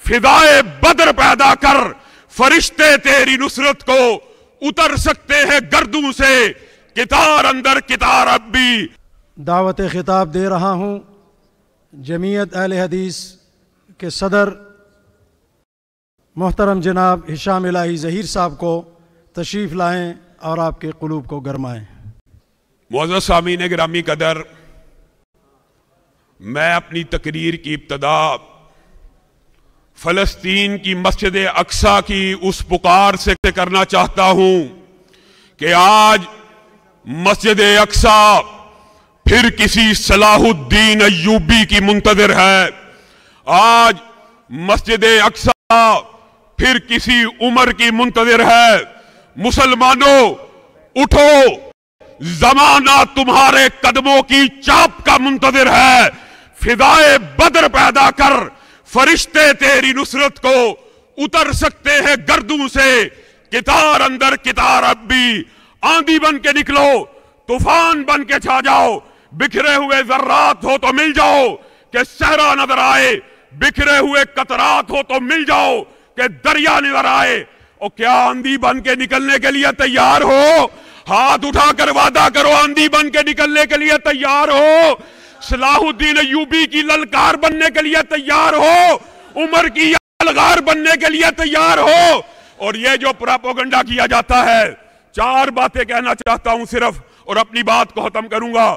फिदाए बद्र पैदा कर, फरिश्ते तेरी नुसरत को उतर सकते हैं गर्दों से, कितार अंदर कितार अब भी। दावत खिताब दे रहा हूँ जमीयत अहले हदीस के सदर मोहतरम जनाब हिशाम इलाही ज़हीर साहब को तशरीफ़ लाएँ और आपके क़ुलूब को गरमाएँ। मुअज़्ज़ज़ सामीन गिरामी कदर, मैं अपनी तकरीर की इब्तदा फ़लस्तीन की मस्जिद अक्सा की उस पुकार से करना चाहता हूं कि आज मस्जिद अक्सा फिर किसी सलाहुद्दीन अय्यूबी की मुंतज़िर है। आज मस्जिद अक्सा फिर किसी उमर की मुंतज़िर है। मुसलमानों उठो, ज़माना तुम्हारे कदमों की चाप का मुंतज़िर है। फिदाए बद्र पैदा कर, फरिश्ते तेरी नुसरत को उतर सकते हैं गर्दों से, कितार अंदर कितार अब भी। आंधी बन के निकलो, तूफान बन के छा जाओ, बिखरे हुए जर्रात हो तो मिल जाओ कि सहरा नजर आए, बिखरे हुए कतरात हो तो मिल जाओ कि दरिया नजर आए। और क्या आंधी बन के निकलने के लिए तैयार हो? हाथ उठाकर वादा करो, आंधी बन के निकलने के लिए तैयार हो? सलाहुद्दीन अय्यूबी की ललकार बनने के लिए तैयार हो? उमर की यलगार बनने के लिए तैयार हो? और ये जो प्रोपेगेंडा किया जाता है, चार बातें कहना चाहता हूं सिर्फ, और अपनी बात को खत्म करूंगा।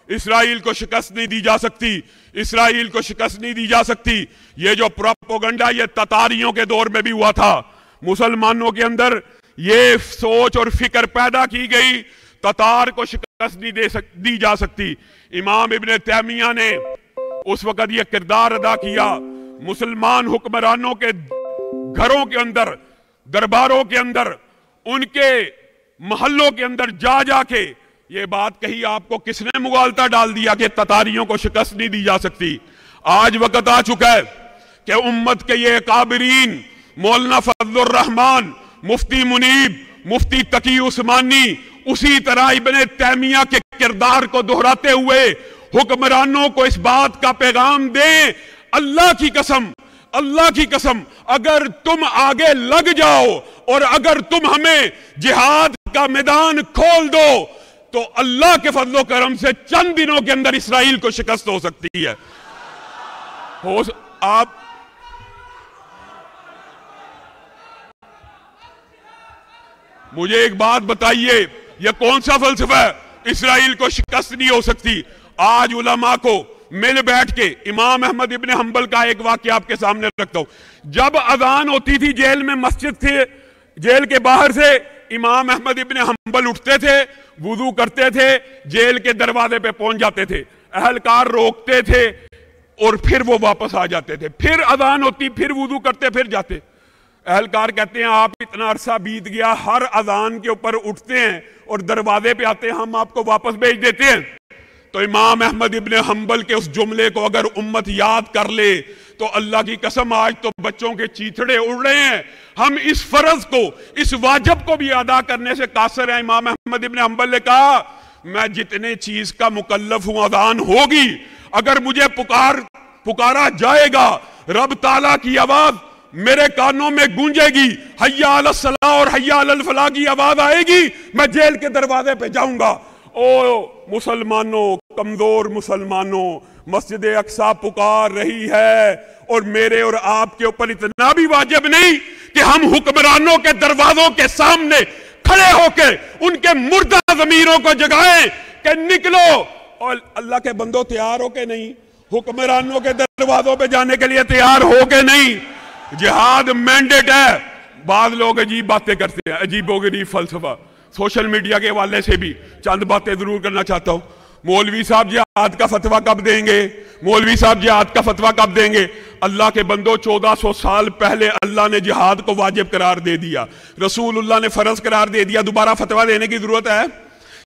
इसराइल को शिकस्त नहीं दी जा सकती, इसराइल को शिकस्त नहीं दी जा सकती। ये जो प्रोपेगेंडा ये ततारियों के दौर में भी हुआ था। मुसलमानों के अंदर ये सोच और फिक्र पैदा की गई, ततार को शिकस्त नहीं दी जा सकती। इमाम इब्ने तैमिया ने उस वक्त यह किरदार अदा किया। मुसलमान हुक्मरानों के घरों के अंदर, दरबारों के अंदर, उनके महल्लों के अंदर जा जाके ये बात कही। आपको किसने मुगालता डाल दिया कि ततारियों को शिकस्त नहीं दी जा सकती? आज वक्त आ चुका है कि उम्मत के ये काबिरीन, मौलाना फजलुर रहमान, मुफ्ती मुनीब, मुफ्ती तकी उस्मानी, उसी तरह इब्ने तैमिया के किरदार को दोहराते हुए हुक्मरानों को इस बात का पैगाम दें, अल्लाह की कसम, अल्लाह की कसम, अगर तुम आगे लग जाओ और अगर तुम हमें जिहाद का मैदान खोल दो तो अल्लाह के फजलो करम से चंद दिनों के अंदर इसराइल को शिकस्त हो सकती है। आप मुझे एक बात बताइए, यह कौन सा फलसफा है? इसराइल को शिकस्त नहीं हो सकती। आज उलमा को मिल बैठ के, इमाम अहमद इब्ने हंबल का एक वाकया आपके सामने रखता हूं। जब अजान होती थी, जेल में मस्जिद थे, जेल के बाहर से इमाम अहमद इब्ने हंबल उठते थे, वुजू करते थे, जेल के दरवाजे पे पहुंच जाते थे, अहलकार रोकते थे और फिर वो वापस आ जाते थे। फिर अजान होती, फिर वुजू करते, फिर जाते। अहलकार कहते हैं आप इतना अरसा बीत गया, हर अजान के ऊपर उठते हैं और दरवाजे पे आते हैं, हम आपको वापस भेज देते हैं। तो इमाम अहमद इब्ने हंबल के उस जुमले को अगर उम्मत याद कर ले तो अल्लाह की कसम आज तो बच्चों के चीथड़े उड़ रहे हैं। हम इस फर्ज को, इस वाजिब को भी अदा करने से कासर है। इमाम अहमद इब्ने हंबल ने कहा मैं जितने चीज का मुकल्लफ हूं, अजान होगी, अगर मुझे पुकारा जाएगा, रब ताला की आवाज मेरे कानों में गूंजेगी, हय्या अलल सलाह और हय्या अलल फलाह की आवाज आएगी, मैं जेल के दरवाजे पे जाऊंगा। ओ मुसलमानों, कमजोर मुसलमानों, मस्जिद अक्सा पुकार रही है और मेरे और आपके ऊपर इतना भी वाजिब नहीं कि हम हुक्मरानों के दरवाजों के सामने खड़े होकर उनके मुर्दा ज़मीरों को जगाएं कि निकलो। और अल्लाह के बंदों तैयार हो के नहीं, हुक्मरानों के दरवाजों पे जाने के लिए तैयार हो के नहीं। जिहाद मैंडेट है। बाद लोग अजीब बातें करते हैं, अजीबोगरीब फलसफा। सोशल मीडिया के हवाले से भी चंद बातें जरूर करना चाहता हूं। मौलवी साहब जिहाद का फतवा कब देंगे? मौलवी साहब जिहाद का फतवा कब देंगे? अल्लाह के बंदो 1400 साल पहले अल्लाह ने जिहाद को वाजिब करार दे दिया, रसूलुल्लाह ने फर्ज करार दे दिया। दोबारा फतवा देने की जरूरत है?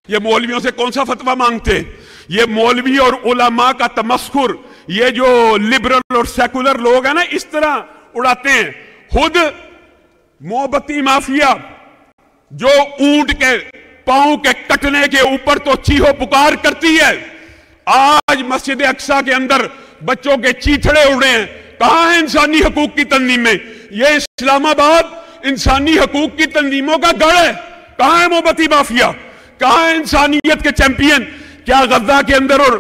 ये मौलवियों से कौन सा फतवा मांगते हैं? ये मौलवी और उलमा का तमस्खुर, ये जो लिबरल और सेकुलर लोग हैं ना, इस तरह उड़ाते हैं। खुद मोहब्बती माफिया जो ऊंट के पांव के कटने के ऊपर तो चीहो पुकार करती है, आज मस्जिद अक्सा के अंदर बच्चों के चीथड़े उड़े हैं, कहां है इंसानी हकूक की तंजीमें? ये इस्लामाबाद इंसानी हकूक की तंजीमों का गढ़ है। कहां है मोमबत्ती माफिया? कहां है इंसानियत के चैंपियन? क्या गजा के अंदर और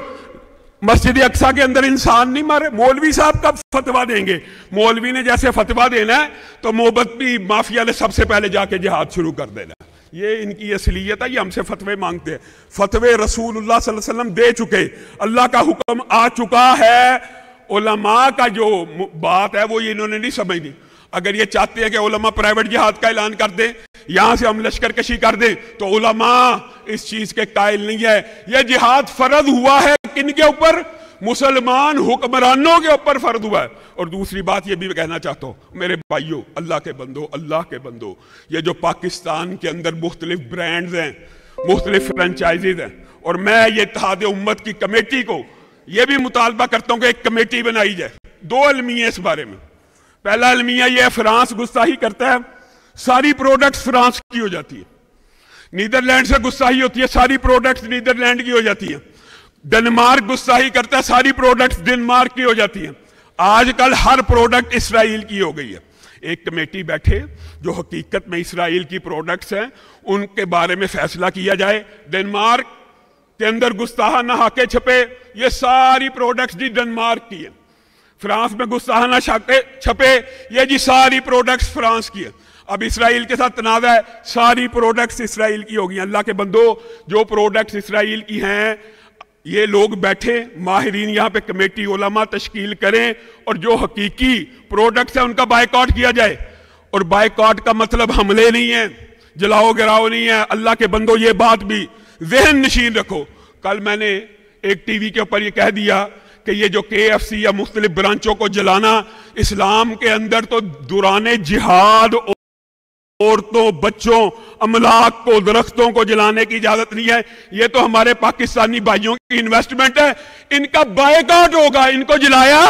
मस्जिद अक्सा के अंदर इंसान नहीं मारे? मौलवी साहब कब फतवा देंगे? मौलवी ने जैसे फतवा देना है तो मोमबत्ती माफिया ने सबसे पहले जाके जिहाद शुरू कर देना। ये इनकी असलियत है, ये हमसे फतवे मांगते हैं। फतवे रसूलुल्लाह सल्लल्लाहु अलैहि वसल्लम दे चुके, अल्लाह का हुक्म आ चुका है। उलमा का जो बात है वो ये इन्होंने नहीं समझनी। अगर ये चाहते हैं कि उलमा प्राइवेट जिहाद का ऐलान कर दें, यहां से हम लश्कर कशी कर दें, तो उलमा इस चीज के कायल नहीं है। यह जिहाद फर्ज हुआ है किनके ऊपर? मुसलमान हुक्मरानों के ऊपर फर्ज हुआ है। और दूसरी बात यह भी कहना चाहता हूं मेरे भाइयों, अल्लाह के बंदो, अल्लाह के बंदो, ये जो पाकिस्तान के अंदर मुख्तलिफ ब्रांड्स हैं, मुख्तलिफ फ्रेंचाइजीज हैं, और मैं ये इत्तेहाद उम्मत की कमेटी को यह भी मुतालबा करता हूं कि एक कमेटी बनाई जाए। दो अलमिया इस बारे में। पहला अलमिया यह फ्रांस गुस्ताही करता है, सारी प्रोडक्ट्स फ्रांस की हो जाती है। नीदरलैंड से गुस्ताही होती है, सारी प्रोडक्ट्स नीदरलैंड की हो जाती है। डेनमार्क गुस्ताही करता है, सारी प्रोडक्ट्स डेनमार्क की हो जाती हैं। आजकल हर प्रोडक्ट इसराइल की हो गई है। एक कमेटी बैठे जो हकीकत में इसराइल की प्रोडक्ट्स हैं उनके बारे में फैसला किया जाए। डेनमार्क के अंदर गुस्ताहाना हाके छपे, ये सारी प्रोडक्ट्स जी डेनमार्क की है। फ्रांस में गुस्ताहाना छपे, ये जी सारी प्रोडक्ट्स फ्रांस की है। अब इसराइल के साथ तनाज़ा है, सारी प्रोडक्ट्स इसराइल की होगी। अल्लाह के बंदो, जो प्रोडक्ट्स इसराइल की हैं, ये लोग बैठे, माहिरीन यहां पे कमेटी उलमा तश्कील करें और जो हकीकी प्रोडक्ट्स है उनका बायकॉट किया जाए। और बायकॉट का मतलब हमले नहीं है, जलाओ गिराओ नहीं है। अल्लाह के बंदो, ये बात भी ज़हन नशीन रखो। कल मैंने एक टीवी के ऊपर ये कह दिया कि ये जो KFC या मुख्तलिफ ब्रांचों को जलाना, इस्लाम के अंदर तो दुराने जिहाद औरतों, बच्चों, अमलाक को, दरख्तों को जलाने की इजाजत नहीं है। ये तो हमारे पाकिस्तानी भाइयों की इन्वेस्टमेंट है, इनका बायकॉट होगा, इनको जलाया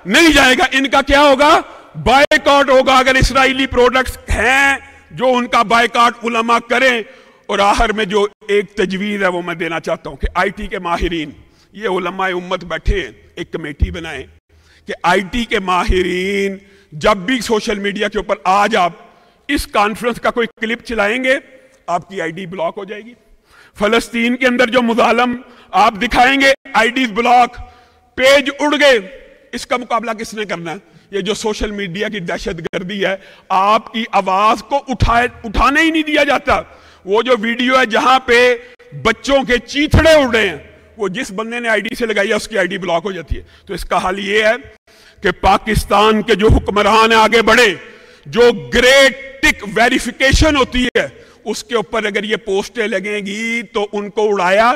नहीं जाएगा। इनका क्या होगा? बायकॉट होगा। अगर इस्राइली प्रोडक्ट्स हैं जो उनका बायकॉट उलमा करें। और आखिर में जो एक तजवीज है वो मैं देना चाहता हूं कि IT के माहिरीन, ये उलमा उम्मत बैठे हैं, एक कमेटी बनाएं कि IT के माहिरीन जब भी सोशल मीडिया के ऊपर आज आप इस कॉन्फ्रेंस का कोई क्लिप चलाएंगे, आपकी ID ब्लॉक हो जाएगी। फलस्तीन के अंदर जो मुजालम आप दिखाएंगे, IDs ब्लॉक, पेज उड़ गए। इसका मुकाबला किसने करना है? ये जो सोशल मीडिया की दहशतगर्दी है, आपकी आवाज को उठाने ही नहीं दिया जाता। वो जो वीडियो है जहां पे बच्चों के चीथड़े उड़ रहे हैं, वो जिस बंदे ने ID से लगाई है उसकी ID ब्लॉक हो जाती है। तो इसका हल ये है कि पाकिस्तान के जो हुक्मरान आगे बढ़े, जो ग्रेट टिक वेरिफिकेशन होती है उसके ऊपर अगर ये पोस्टें लगेंगी तो उनको उड़ाया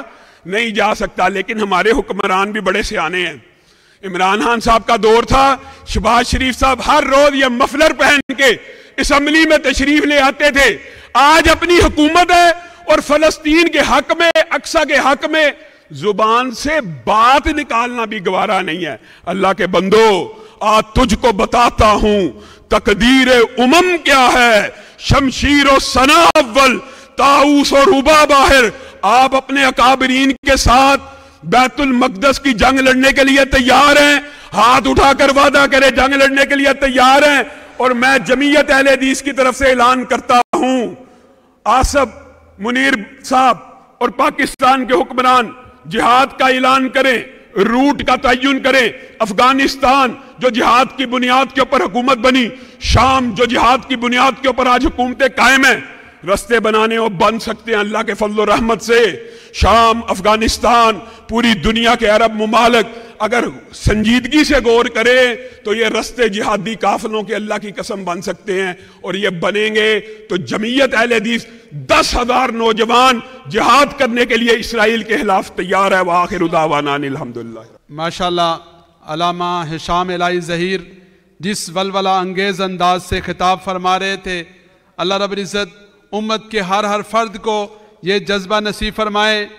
नहीं जा सकता। लेकिन हमारे हुक्मरान भी बड़े सियाने हैं। इमरान खान साहब का दौर था, शहबाज शरीफ साहब हर रोज ये मफलर पहन के असम्बली में तशरीफ ले आते थे। आज अपनी हुकूमत है और फलस्तीन के हक में, अक्सा के हक में जुबान से बात निकालना भी गवारा नहीं है। अल्लाह के बंदो, आज तुझको बताता हूं तकदीर उमम क्या है, शमशीर और सना अव्वल, ताऊस और रुबा बाहिर। आप अपने अकाबरीन के साथ बैतुल मकदस की जंग लड़ने के लिए तैयार हैं? हाथ उठाकर वादा करें जंग लड़ने के लिए तैयार हैं। और मैं जमीयत अहले हदीस की तरफ से ऐलान करता हूं, आसफ मुनीर साहब और पाकिस्तान के हुक्मरान जिहाद का ऐलान करें, रूट का तयन करें। अफगानिस्तान जो जिहाद की बुनियाद के ऊपर हुकूमत बनी, शाम जो जिहाद की बुनियाद के ऊपर आज हुकूमतें कायम हैं, रस्ते बनाने और बन सकते हैं अल्लाह के फजल और रहमत से। शाम, अफगानिस्तान, पूरी दुनिया के अरब मुमालिक अगर संजीदगी से गौर करें तो ये रस्ते जिहादी काफिलों के अल्लाह की कसम बन सकते हैं। और ये बनेंगे तो जमीयत अहले हदीस 10,000 नौजवान जिहाद करने के लिए इसराइल के खिलाफ तैयार है। वाखिर दावाना अल्हम्दुलिल्लाह। माशाल्लाह, अल्लामा हिशाम इलाही ज़हीर जिस वलवला अंगेज़ अंदाज से खिताब फरमा रहे थे, अल्लाह रब्बुल इज़्ज़त उम्मत के हर फर्द को ये जज्बा नसीब फरमाए